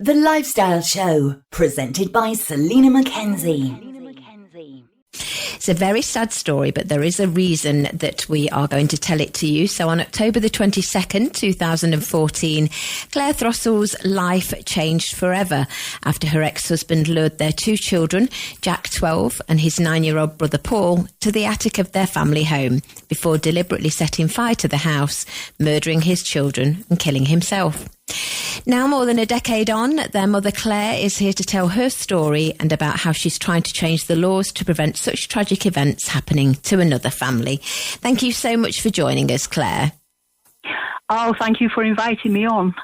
The Lifestyle Show, presented by Selena Mackenzie. It's a very sad story, but there is a reason that we are going to tell it to you. So on October the 22nd, 2014, Claire Throsell's life changed forever after her ex-husband lured their two children, Jack 12 and his 9-year-old brother Paul, to the attic of their family home before deliberately setting fire to the house, murdering his children and killing himself. Now, more than a decade on, their mother Claire is here to tell her story and about how she's trying to change the laws to prevent such tragic events happening to another family. Thank you so much for joining us, Claire. Oh, thank you for inviting me on.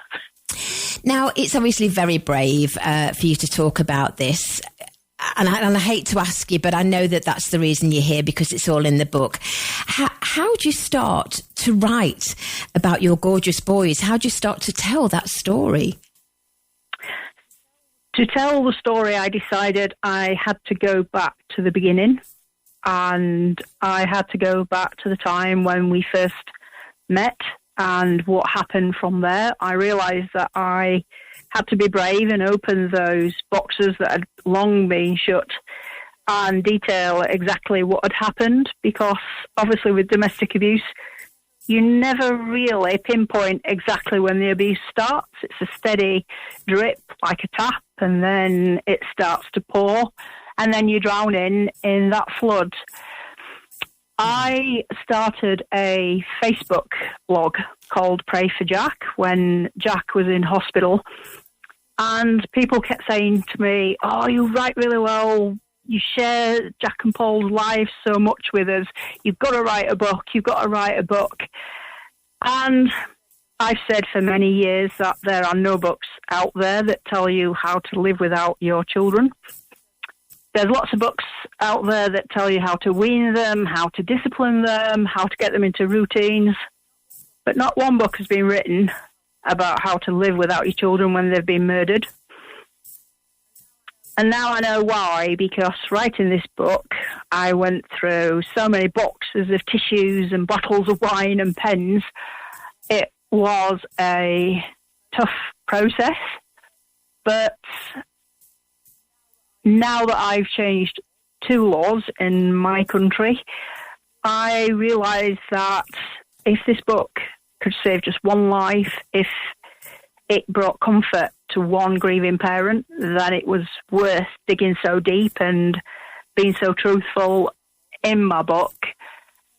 Now, it's obviously very brave for you to talk about this. And I hate to ask you, but I know that that's the reason you're here, because it's all in the book. How do you start to write about your gorgeous boys? How do you start to tell that story? To tell the story, I decided I had to go back to the beginning, and I had to go back to the time when we first met and what happened from there. I realised that I had to be brave and open those boxes that had long been shut and detail exactly what had happened, because obviously with domestic abuse, you never really pinpoint exactly when the abuse starts. It's a steady drip like a tap, and then it starts to pour, and then you drown in that flood. I started a Facebook blog called Pray for Jack when Jack was in hospital. And people kept saying to me, oh, you write really well. You share Jack and Paul's lives so much with us. You've got to write a book. You've got to write a book. And I've said for many years that there are no books out there that tell you how to live without your children. There's lots of books out there that tell you how to wean them, how to discipline them, how to get them into routines. But not one book has been written about how to live without your children when they've been murdered. And now I know why, because writing this book, I went through so many boxes of tissues and bottles of wine and pens. It was a tough process, but now that I've changed 2 laws in my country, I realise that if this book could save just one life, if it brought comfort to one grieving parent, then it was worth digging so deep and being so truthful in my book.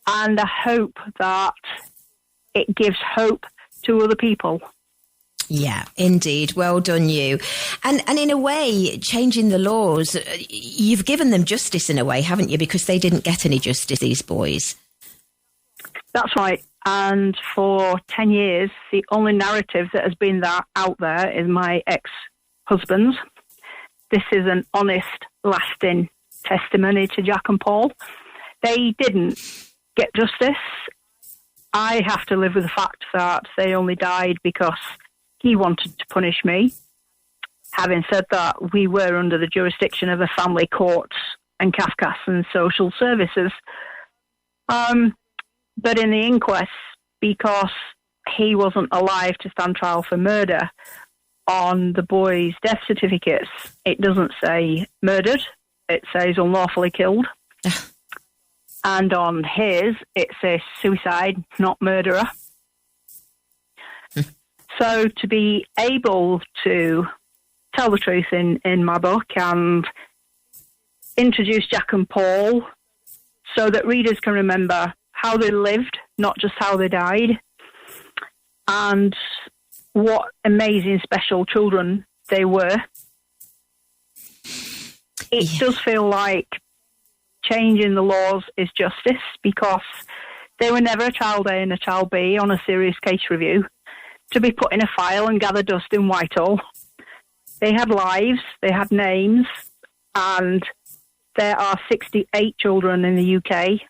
And I hope that it gives hope to other people. Yeah, indeed. Well done, you. And in a way, changing the laws, you've given them justice in a way, haven't you? Because they didn't get any justice, these boys. That's right. And for 10 years, the only narrative that has been out there is my ex-husband's. This is an honest, lasting testimony to Jack and Paul. They didn't get justice. I have to live with the fact that they only died because he wanted to punish me. Having said that, we were under the jurisdiction of the family courts and CAFCAS and social services. But in the inquest, because he wasn't alive to stand trial for murder, on the boys' death certificates, it doesn't say murdered, it says unlawfully killed. And on his, it says suicide, not murderer. So to be able to tell the truth in my book and introduce Jack and Paul so that readers can remember how they lived, not just how they died, and what amazing, special children they were. It does feel like changing the laws is justice, because they were never a child A and a child B on a serious case review to be put in a file and gather dust in Whitehall. They had lives, they had names, and there are 68 children in the UK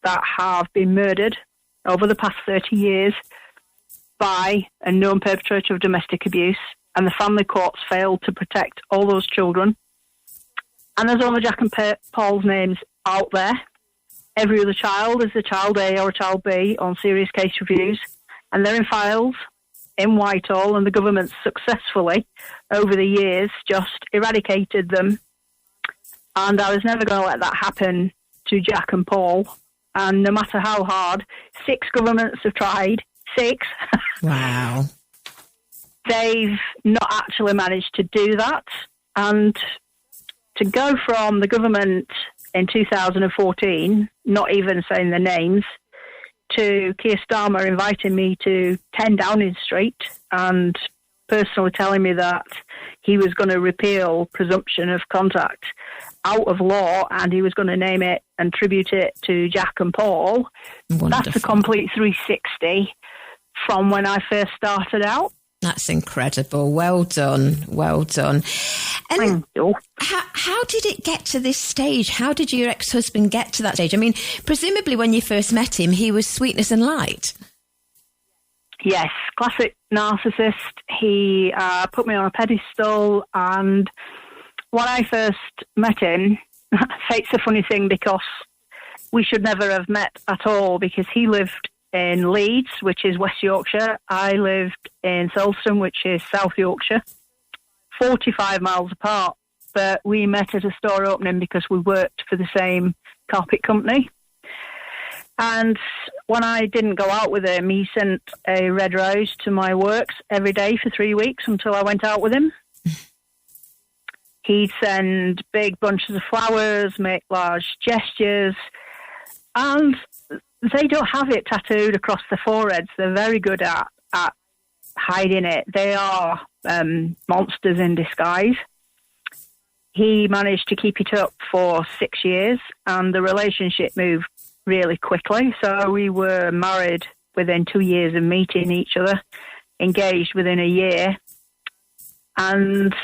that have been murdered over the past 30 years by a known perpetrator of domestic abuse, and the family courts failed to protect all those children. And there's only Jack and Paul's names out there. Every other child is a child A or a child B on serious case reviews, and they're in files, in Whitehall, and the government successfully, over the years, just eradicated them. And I was never going to let that happen to Jack and Paul. And no matter how hard, 6 governments have tried. 6. Wow. They've not actually managed to do that. And to go from the government in 2014, not even saying the names, to Keir Starmer inviting me to 10 Downing Street and personally telling me that he was going to repeal presumption of contact out of law and he was going to name it and tribute it to Jack and Paul. Wonderful. That's a complete 360 from when I first started out. That's incredible. Well done. Well done. And Thank you. how did it get to this stage? How did your ex-husband get to that stage? I mean, presumably when you first met him, he was sweetness and light. Yes, classic narcissist. He put me on a pedestal, and when I first met him, fate's a funny thing because we should never have met at all, because he lived in Leeds, which is West Yorkshire. I lived in Selston, which is South Yorkshire, 45 miles apart. But we met at a store opening because we worked for the same carpet company. And when I didn't go out with him, he sent a red rose to my works every day for 3 weeks until I went out with him. He'd send big bunches of flowers, make large gestures, and they don't have it tattooed across their foreheads. They're very good at hiding it. They are monsters in disguise. He managed to keep it up for 6 years, and the relationship moved really quickly. So we were married within 2 years of meeting each other, engaged within a year. And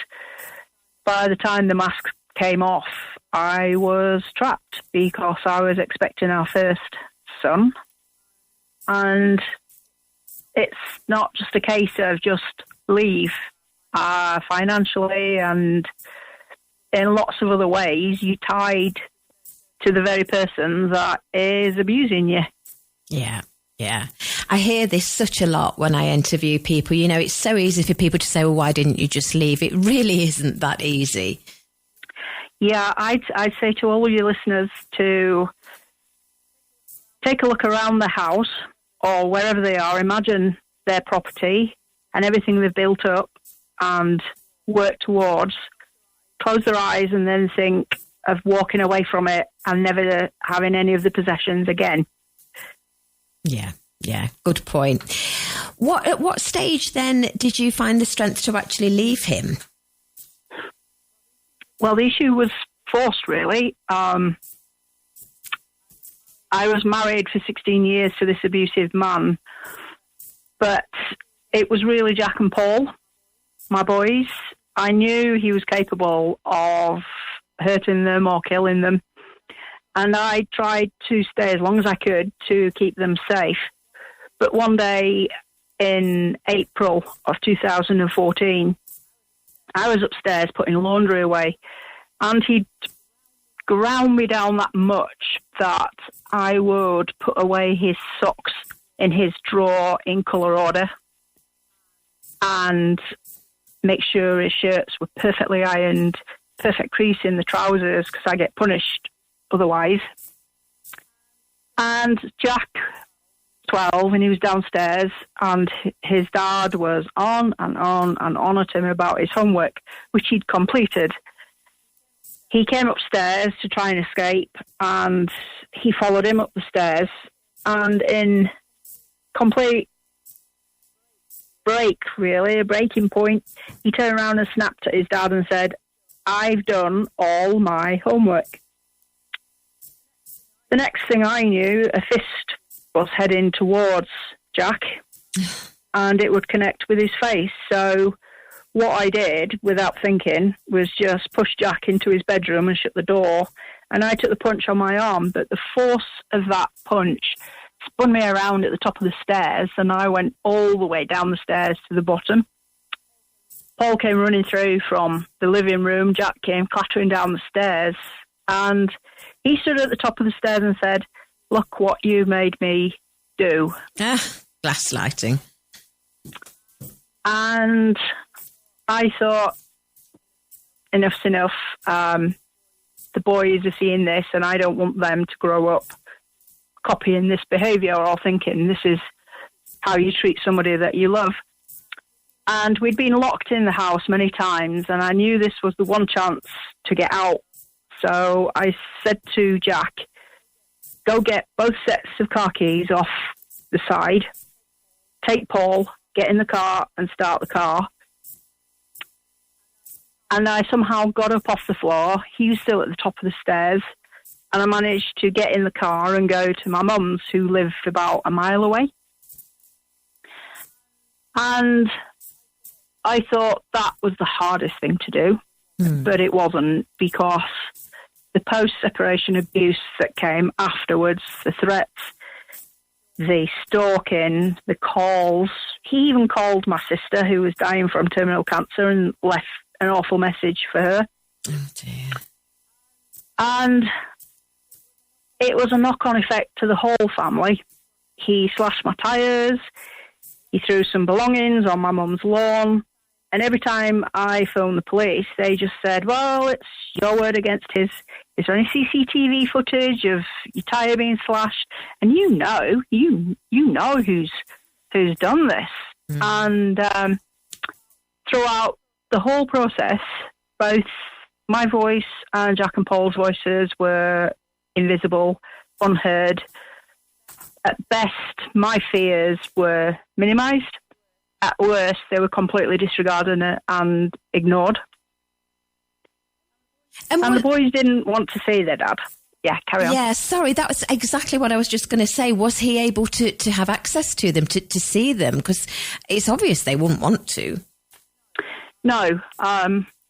by the time the mask came off, I was trapped because I was expecting our first son. And it's not just a case of just leave. Financially and in lots of other ways, you're tied to the very person that is abusing you. Yeah. Yeah. I hear this such a lot when I interview people. You know, it's so easy for people to say, well, why didn't you just leave? It really isn't that easy. Yeah, I'd say to all of your listeners to take a look around the house or wherever they are. Imagine their property and everything they've built up and work towards. Close their eyes and then think of walking away from it and never having any of the possessions again. Yeah, good point. At what stage then did you find the strength to actually leave him? Well, the issue was forced, really. I was married for 16 years to this abusive man, but it was really Jack and Paul, my boys. I knew he was capable of hurting them or killing them, and I tried to stay as long as I could to keep them safe. But one day in April of 2014, I was upstairs putting laundry away, and he'd ground me down that much that I would put away his socks in his drawer in colour order and make sure his shirts were perfectly ironed, perfect crease in the trousers, because I get punished otherwise. And Jack, 12, and he was downstairs, and his dad was on and on and on at him about his homework, which he'd completed. He came upstairs to try and escape, and he followed him up the stairs, and in complete a breaking point, he turned around and snapped at his dad and said, "I've done all my homework." The next thing I knew, a fist was heading towards Jack, and it would connect with his face. So what I did, without thinking, was just push Jack into his bedroom and shut the door, and I took the punch on my arm, but the force of that punch spun me around at the top of the stairs, and I went all the way down the stairs to the bottom. Paul came running through from the living room. Jack came clattering down the stairs, and he stood at the top of the stairs and said, "Look what you made me do." Gaslighting. And I thought, enough's enough. The boys are seeing this, and I don't want them to grow up copying this behaviour or thinking this is how you treat somebody that you love. And we'd been locked in the house many times, and I knew this was the one chance to get out. So I said to Jack, go get both sets of car keys off the side, take Paul, get in the car and start the car. And I somehow got up off the floor. He was still at the top of the stairs. And I managed to get in the car and go to my mum's, who lived about a mile away. And I thought that was the hardest thing to do, but it wasn't, because the post-separation abuse that came afterwards, the threats, the stalking, the calls. He even called my sister, who was dying from terminal cancer, and left an awful message for her. Oh, dear. And it was a knock-on effect to the whole family. He slashed my tyres. He threw some belongings on my mum's lawn. And every time I phoned the police, they just said, well, it's your word against his. Is there any CCTV footage of your tyre being slashed? And you know who's done this. And throughout the whole process, both my voice and Jack and Paul's voices were invisible, unheard. At best, my fears were minimised. At worst, they were completely disregarded and ignored. And the boys didn't want to see their dad. Yeah, carry on. Yeah, sorry, that was exactly what I was just going to say. Was he able to have access to them, to see them? Because it's obvious they wouldn't want to. No,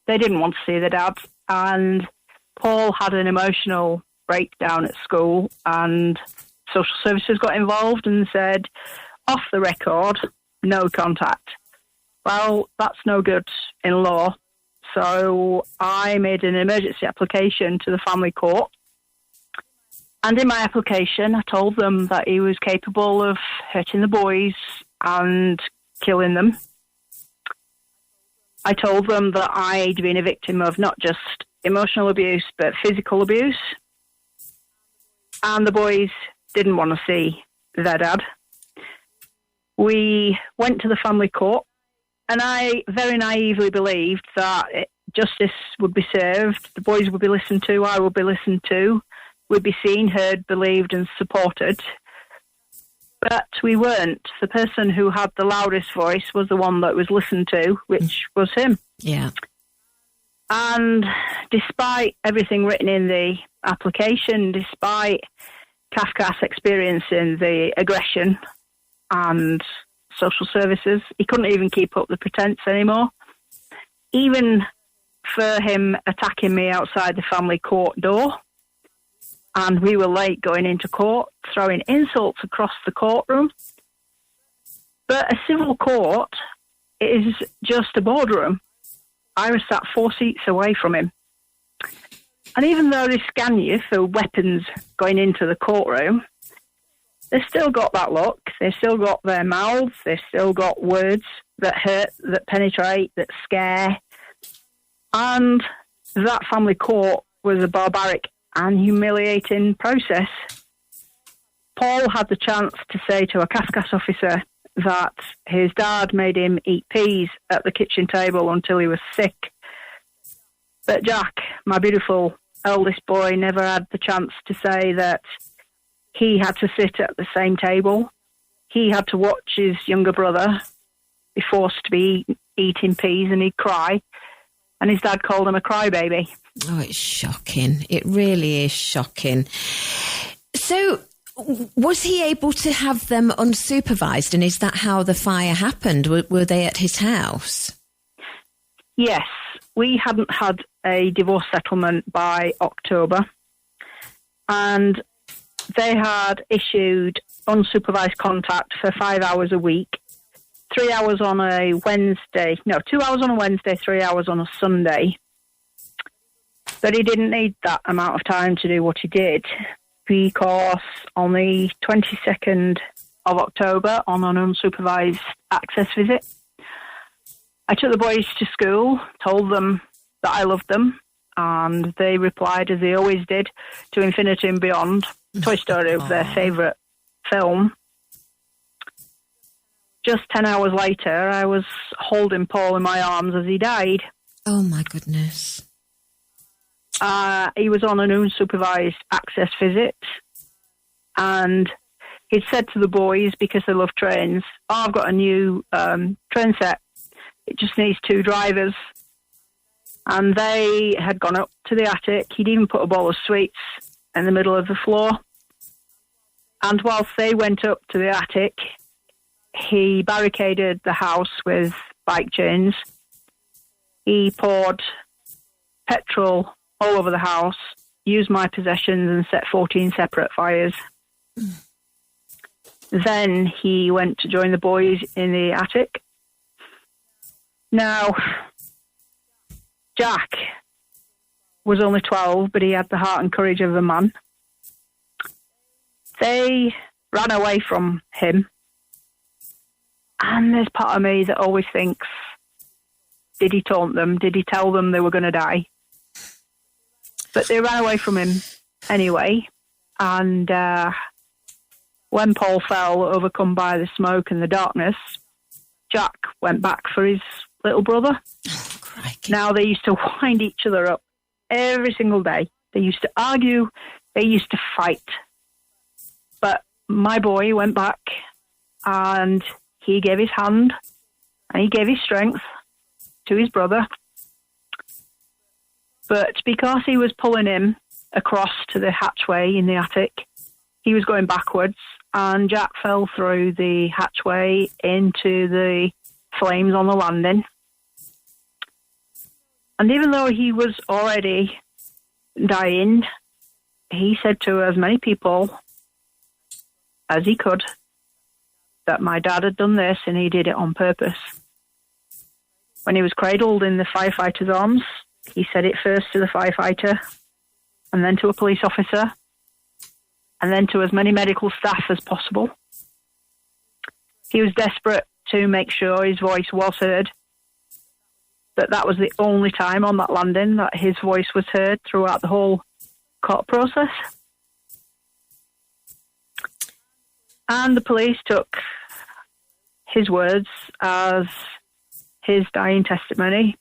they didn't want to see their dad. And Paul had an emotional breakdown at school, and social services got involved and said, off the record, no contact. Well, that's no good in law. So I made an emergency application to the family court. And in my application, I told them that he was capable of hurting the boys and killing them. I told them that I'd been a victim of not just emotional abuse, but physical abuse. And the boys didn't want to see their dad. We went to the family court, and I very naively believed that justice would be served, the boys would be listened to, I would be listened to, we'd be seen, heard, believed and supported. But we weren't. The person who had the loudest voice was the one that was listened to, which was him. Yeah. And despite everything written in the application, despite Kafkas experiencing the aggression and social services, he couldn't even keep up the pretense anymore. Even for him attacking me outside the family court door, and we were late going into court, throwing insults across the courtroom. But a civil court is just a boardroom. I was sat 4 seats away from him. And even though they scan you for weapons going into the courtroom, they've still got that look. They've still got their mouths. They've still got words that hurt, that penetrate, that scare. And that family court was a barbaric and humiliating process. Paul had the chance to say to a Kafkas officer that his dad made him eat peas at the kitchen table until he was sick. But Jack, my beautiful eldest boy, never had the chance to say that he had to sit at the same table. He had to watch his younger brother be forced to be eating peas, and he'd cry. And his dad called him a crybaby. Oh, it's shocking. It really is shocking. So was he able to have them unsupervised? And is that how the fire happened? Were they at his house? Yes. We hadn't had a divorce settlement by October. And they had issued unsupervised contact for 5 hours a week, 3 hours on a Wednesday. No, 2 hours on a Wednesday, 3 hours on a Sunday. But he didn't need that amount of time to do what he did, because on the 22nd of October, on an unsupervised access visit, I took the boys to school, told them that I loved them, and they replied, as they always did, to infinity and beyond. Toy Story was their favourite film. Just 10 hours later, I was holding Paul in my arms as he died. Oh, my goodness. He was on an unsupervised access visit, and he'd said to the boys, because they love trains, I've got a new train set. It just needs 2 drivers. And they had gone up to the attic. He'd even put a bowl of sweets in the middle of the floor. And whilst they went up to the attic, he barricaded the house with bike chains. He poured petrol all over the house, used my possessions, and set 14 separate fires. Then he went to join the boys in the attic. Now, Jack was only 12, but he had the heart and courage of a man. They ran away from him. And there's part of me that always thinks, did he taunt them? Did he tell them they were going to die? But they ran away from him anyway. And when Paul fell, overcome by the smoke and the darkness, Jack went back for his little brother. Oh, crikey. Now, they used to wind each other up every single day. They used to argue. They used to fight. But my boy went back, and he gave his hand and he gave his strength to his brother. But because he was pulling him across to the hatchway in the attic, he was going backwards, and Jack fell through the hatchway into the flames on the landing. And even though he was already dying, he said to as many people as he could that my dad had done this and he did it on purpose. When he was cradled in the firefighter's arms, he said it first to the firefighter, and then to a police officer, and then to as many medical staff as possible. He was desperate to make sure his voice was heard, but that was the only time on that landing that his voice was heard throughout the whole court process. And the police took his words as his dying testimony.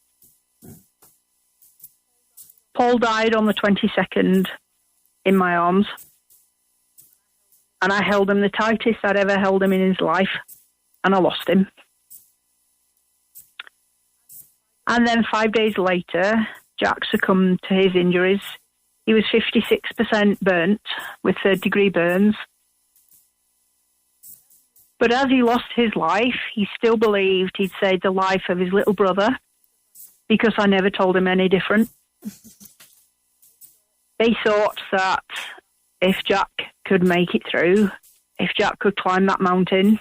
Paul died on the 22nd in my arms, and I held him the tightest I'd ever held him in his life, and I lost him. And then 5 days later, Jack succumbed to his injuries. He was 56% burnt with third-degree burns. But as he lost his life, he still believed he'd saved the life of his little brother, because I never told him any different. They thought that if Jack could make it through, if Jack could climb that mountain,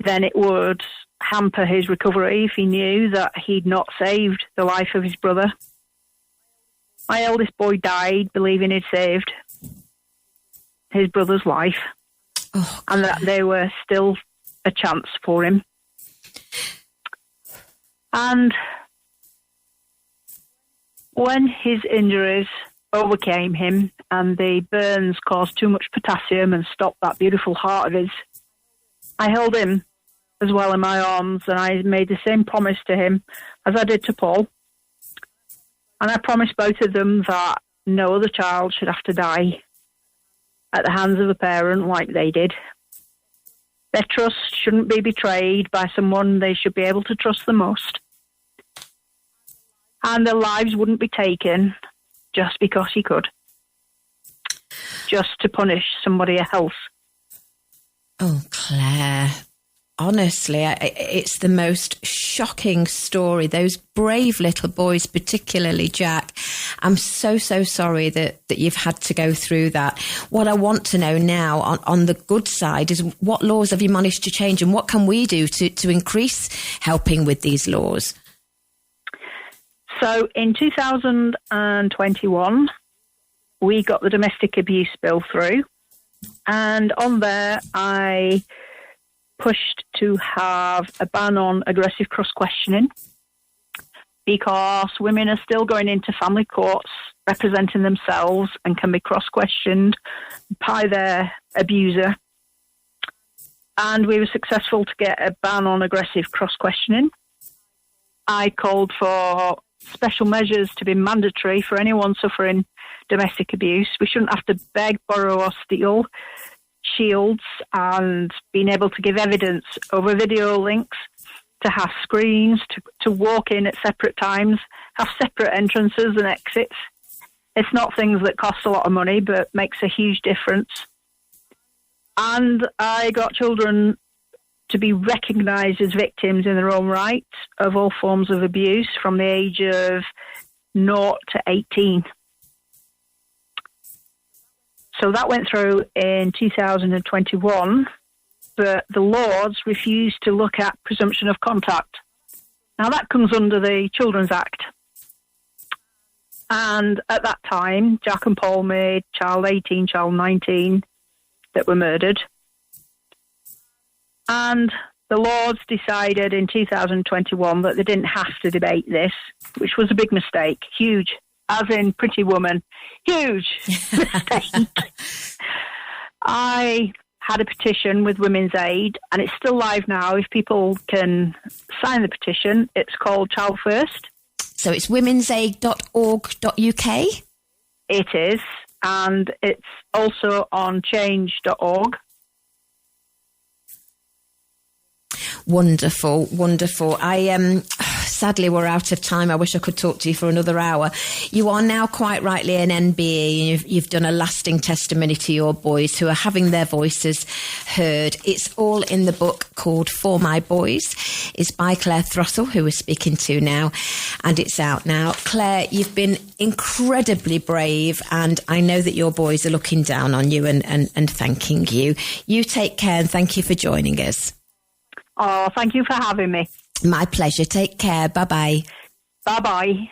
then it would hamper his recovery if he knew that he'd not saved the life of his brother. My eldest boy died believing he'd saved his brother's life, and that there were still a chance for him. And when his injuries overcame him and the burns caused too much potassium and stopped that beautiful heart of his, I held him as well in my arms, and I made the same promise to him as I did to Paul. And I promised both of them that no other child should have to die at the hands of a parent like they did. Their trust shouldn't be betrayed by someone they should be able to trust the most. And their lives wouldn't be taken just because he could. Just to punish somebody else. Oh, Claire. Honestly, it's the most shocking story. Those brave little boys, particularly Jack. I'm so sorry that you've had to go through that. What I want to know now on the good side is what laws have you managed to change, and what can we do to increase helping with these laws? So in 2021, we got the domestic abuse bill through, and on there I pushed to have a ban on aggressive cross-questioning because women are still going into family courts representing themselves and can be cross-questioned by their abuser. And we were successful to get a ban on aggressive cross-questioning. I called for special measures to be mandatory for anyone suffering domestic abuse. We shouldn't have to beg, borrow or steal shields, and being able to give evidence over video links, to have screens, to walk in at separate times, have separate entrances and exits. It's not things that cost a lot of money, but makes a huge difference. And I got children to be recognised as victims in their own right of all forms of abuse from the age of 0 to 18. So that went through in 2021, but the Lords refused to look at presumption of contact. Now that comes under the Children's Act. And at that time, Jack and Paul made child 18, child 19 that were murdered. And the Lords decided in 2021 that they didn't have to debate this, which was a big mistake, huge, as in Pretty Woman, huge mistake. I had a petition with Women's Aid, and it's still live now. If people can sign the petition, it's called Child First. So it's womensaid.org.uk? It is, and it's also on change.org. Wonderful, wonderful. Sadly, we're out of time. I wish I could talk to you for another hour. You are now quite rightly an NBE, and you've done a lasting testimony to your boys who are having their voices heard. It's all in the book called For My Boys. It's by Claire Throsell, who we're speaking to now, and it's out now. Claire, you've been incredibly brave, and I know that your boys are looking down on you and thanking you. You take care, and thank you for joining us. Oh, thank you for having me. My pleasure. Take care. Bye-bye. Bye-bye.